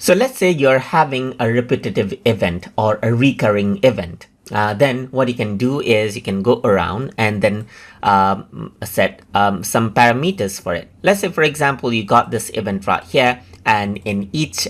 So let's say you're having a repetitive event or a recurring event. Then what you can do is you can go around and then set some parameters for it. Let's say, for example, you got this event right here, and in each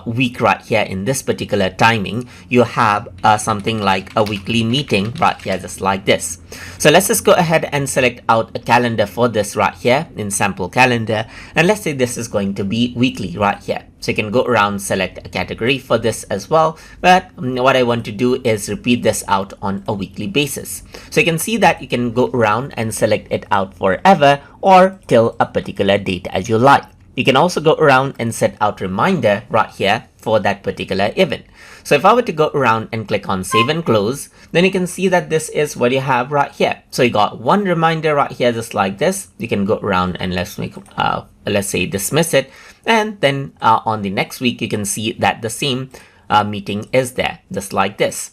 week right here in this particular timing, you have something like a weekly meeting right here, just like this. So let's just go ahead and select out a calendar for this right here in sample calendar, and let's say this is going to be weekly right here. So you can go around, select a category for this as well, but what I want to do is repeat this out on a weekly basis. So you can see that you can go around and select it out forever or till a particular date as you like. You can also go around and set out reminder right here for that particular event. So if I were to go around and click on save and close, then you can see that this is what you have right here. So you got one reminder right here, just like this. You can go around and let's say dismiss it. And then on the next week, you can see that the same meeting is there, just like this.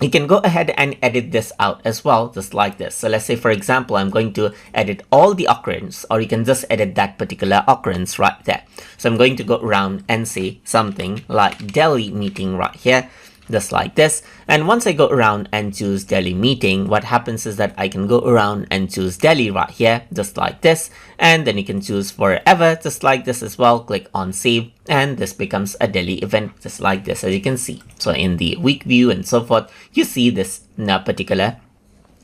You can go ahead and edit this out as well, just like this. So let's say, for example, I'm going to edit all the occurrence, or you can just edit that particular occurrence right there. So I'm going to go around and say something like Delhi meeting right here, just like this. And once I go around and choose Delhi meeting, what happens is that I can go around and choose Delhi right here, just like this. And then you can choose forever, just like this as well. Click on save, and this becomes a Delhi event, just like this, as you can see. So in the week view and so forth, you see this particular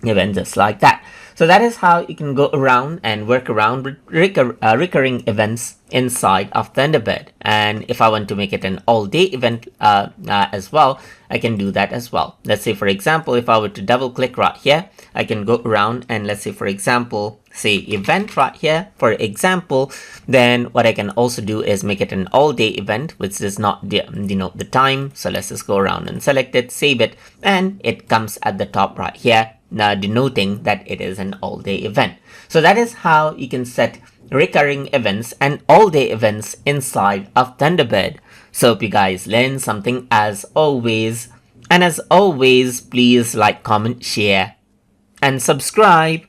event just like that. So that is how you can go around and work around recurring events inside of Thunderbird. And if I want to make it an all-day event as well, I can do that as well. Let's say, for example, if I were to double click right here, I can go around and let's say, for example, say event right here, for example. Then what I can also do is make it an all-day event, which does not denote the time. So let's just go around and select it, save it, and it comes at the top right here, denoting that it is an all-day event. So that is how you can set recurring events and all-day events inside of Thunderbird. So hope you guys learned something as always. And as always, please like, comment, share, and subscribe.